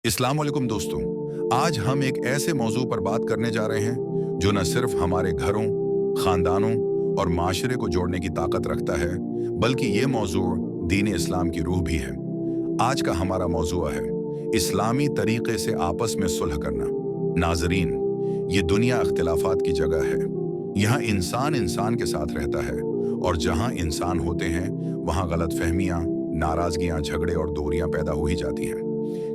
अस्सलाम वालेकुम दोस्तों। आज हम एक ऐसे मौजू पर बात करने जा रहे हैं जो न सिर्फ हमारे घरों, खानदानों और माशरे को जोड़ने की ताकत रखता है, बल्कि ये मौजू दीन इस्लाम की रूह भी है। आज का हमारा मौजू है इस्लामी तरीके से आपस में सुलह करना। नाजरीन, ये दुनिया इख्तिलाफात की जगह है। यहाँ इंसान इंसान के साथ रहता है और जहाँ इंसान होते हैं वहाँ गलतफहमियाँ, नाराजगियाँ, झगड़े और दूरियाँ पैदा हो ही जाती हैं।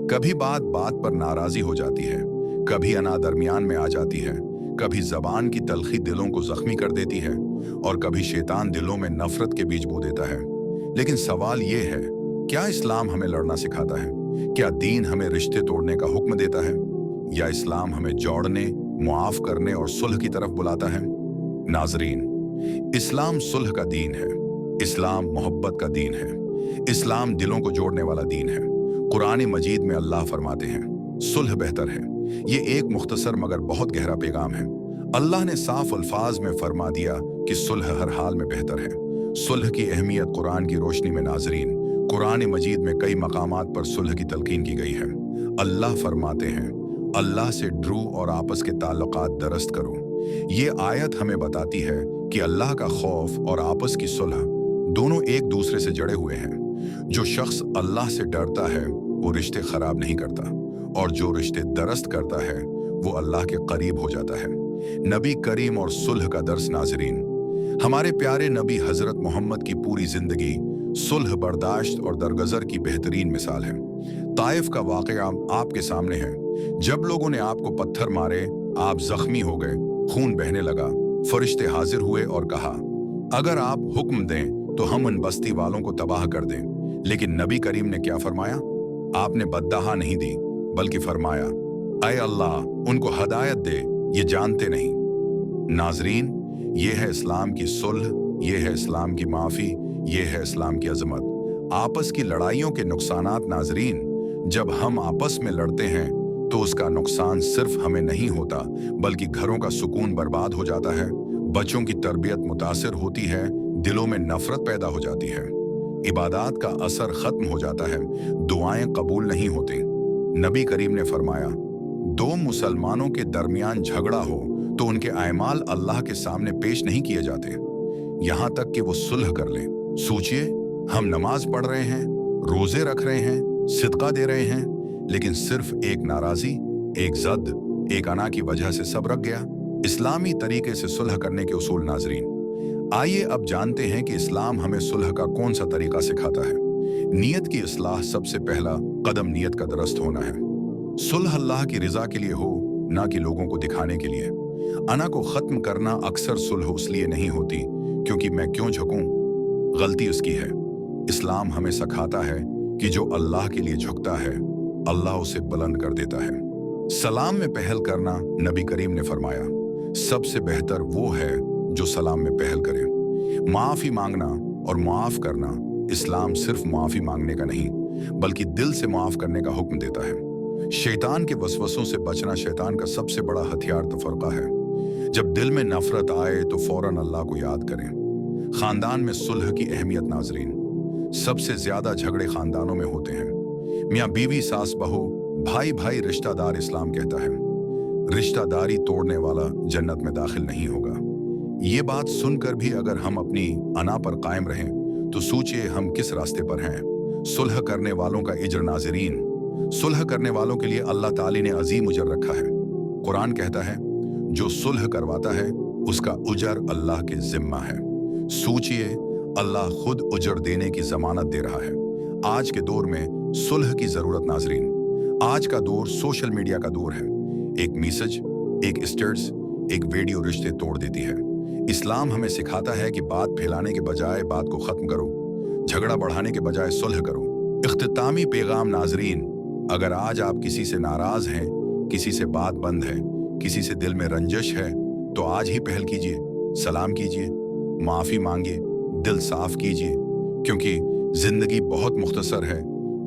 कभी बात बात पर नाराजी हो जाती है, कभी अना दरमियान में आ जाती है, कभी जबान की तलखी दिलों को जख्मी कर देती है और कभी शैतान दिलों में नफरत के बीज बो देता है। लेकिन सवाल ये है, क्या इस्लाम हमें लड़ना सिखाता है? क्या दीन हमें रिश्ते तोड़ने का हुक्म देता है? या इस्लाम हमें जोड़ने, मुआफ करने और सुलह की तरफ बुलाता है? नाजरीन, इस्लाम सुलह का दीन है। इस्लाम मोहब्बत का दीन है। इस्लाम दिलों को जोड़ने वाला दीन है। कुरान मजीद में अल्लाह फरमाते हैं, सुलह बेहतर है। ये एक मुख्तसर मगर बहुत गहरा पैगाम है। अल्लाह ने साफ अल्फाज में फरमा दिया कि सुलह हर हाल में बेहतर है। सुलह की अहमियत कुरान की रोशनी में नाजरीन, कुरान मजीद में कई मकामात पर सुलह की तलकीन की गई है। अल्लाह फरमाते हैं, अल्लाह से डरो और आपस के ताल्लुकात दरस्त करो। ये आयत हमें बताती है कि अल्लाह का खौफ और आपस की सुलह दोनों एक दूसरे से जड़े हुए हैं। जो शख्स अल्लाह से डरता है वो रिश्ते खराब नहीं करता, और जो रिश्ते दरस्त करता है वो अल्लाह के करीब हो जाता है। नबी करीम और सुलह का दर्स नाजरीन, हमारे प्यारे नबी हजरत मोहम्मद की पूरी जिंदगी सुलह, बर्दाश्त और दरगजर की बेहतरीन मिसाल है। ताइफ का वाकया आपके सामने है। जब लोगों ने आपको पत्थर मारे, आप जख्मी हो गए, खून बहने लगा, फरिश्ते हाजिर हुए और कहा, अगर आप हुक्म दें तो हम उन बस्ती वालों को तबाह कर दें। लेकिन नबी करीम ने क्या फरमाया? आपने बद्दुआ नहीं दी, बल्कि फरमाया, ऐ अल्लाह, उनको हदायत दे, ये जानते नहीं। नाजरीन, ये है इस्लाम की सुलह, ये है इस्लाम की माफ़ी, ये है इस्लाम की अजमत। आपस की लड़ाइयों के नुकसानात नाजरीन, जब हम आपस में लड़ते हैं तो उसका नुकसान सिर्फ हमें नहीं होता, बल्कि घरों का सुकून बर्बाद हो जाता है, बच्चों की तरबियत मुतासिर होती है, दिलों में नफरत पैदा हो जाती है, इबादत का असर खत्म हो जाता है, दुआएं कबूल नहीं होती। नबी करीम ने फरमाया, दो मुसलमानों के दरमियान झगड़ा हो तो उनके अमाल अल्लाह के सामने पेश नहीं किए जाते, यहाँ तक कि वो सुलह कर लें। सोचिए, हम नमाज पढ़ रहे हैं, रोजे रख रहे हैं, सिदका दे रहे हैं, लेकिन सिर्फ एक नाराजी, एक जद, एक अना की वजह से सब रख गया। इस्लामी तरीके से सुलह करने के उसूल नाजरीन, आइए अब जानते हैं कि इस्लाम हमें सुलह का कौन सा तरीका सिखाता है। नीयत की इस्लाह, सबसे पहला कदम नीयत का दुरुस्त होना है। सुलह अल्लाह की रिजा के लिए हो, ना कि लोगों को दिखाने के लिए। अना को खत्म करना अक्सर सुलह इसलिए नहीं होती क्योंकि मैं क्यों झुकूं, गलती उसकी है। इस्लाम हमें सिखाता है कि जो अल्लाह के लिए झुकता है, अल्लाह उसे बुलंद कर देता है। सलाम में पहल करना, नबी करीम ने फरमाया, सबसे बेहतर वो है जो सलाम में पहल करे। माफ़ी मांगना और मुआफ करना, इस्लाम सिर्फ माफ़ी मांगने का नहीं, बल्कि दिल से मुआफ करने का हुक्म देता है। शैतान के वसवसों से बचना शैतान का सबसे बड़ा हथियार तफरका है। जब दिल में नफरत आए तो फौरन अल्लाह को याद करें। खानदान में सुलह की अहमियत नाजरीन, सबसे ज्यादा झगड़े खानदानों में होते हैं। मियाँ बीवी, सास बहू, भाई भाई, रिश्तेदार। इस्लाम कहता है, रिश्तेदारी तोड़ने वाला जन्नत में दाखिल नहीं होगा। ये बात सुनकर भी अगर हम अपनी अना पर कायम रहें तो सोचिए हम किस रास्ते पर हैं। सुलह करने वालों का इज्र नाजरीन, सुलह करने वालों के लिए अल्लाह ताला ने अजीम उजर रखा है। कुरान कहता है, जो सुलह करवाता है उसका उजर अल्लाह के जिम्मा है। सोचिए, अल्लाह खुद उजर देने की जमानत दे रहा है। आज के दौर में सुलह की जरूरत नाजरीन। आज का दौर सोशल मीडिया का दौर है। एक मैसेज, एक स्टेटस, एक वीडियो रिश्ते तोड़ देती है। इस्लाम हमें सिखाता है कि बात फैलाने के बजाय बात को खत्म करो, झगड़ा बढ़ाने के बजाय सुलह करो। इख्तितामी पैगाम नाजरीन, अगर आज आप किसी से नाराज हैं, किसी से बात बंद है, किसी से दिल में रंजिश है, तो आज ही पहल कीजिए, सलाम कीजिए, माफी मांगिए, दिल साफ कीजिए, क्योंकि जिंदगी बहुत मुख्तसर है,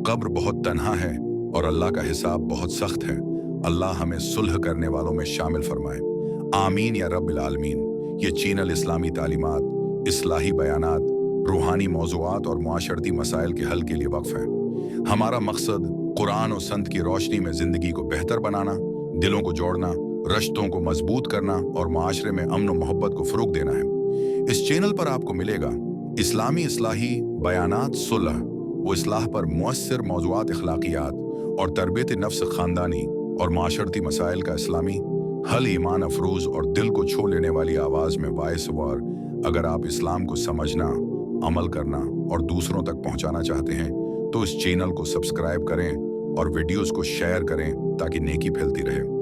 कब्र बहुत तन्हा है और अल्लाह का हिसाब बहुत सख्त है। अल्लाह हमें सुलह करने वालों में शामिल फरमाए। आमीन या रब्बिल आलमीन। ये चैनल इस्लामी तालीमात, इस्लाही बयानात, रूहानी मौज़ूआत और मुआशरती मसाइल के हल के लिए वक्फ है। हमारा मकसद कुरान और संत की रोशनी में जिंदगी को बेहतर बनाना, दिलों को जोड़ना, रिश्तों को मजबूत करना और माशरे में अमन और मोहब्बत को फरोग देना है। इस चैनल पर आपको मिलेगा इस्लामी इस्लाही बयानात सुलह व इस्लाह पर मुअस्सिर मौज़ूआत अखलाकियात और तरबियत नफ्स खानदानी और माशरती मसाइल का इस्लामी हल, ईमान अफरोज और दिल को छू लेने वाली आवाज़ में वॉइस ओवर। अगर आप इस्लाम को समझना, अमल करना और दूसरों तक पहुंचाना चाहते हैं तो इस चैनल को सब्सक्राइब करें और वीडियोस को शेयर करें ताकि नेकी फैलती रहे।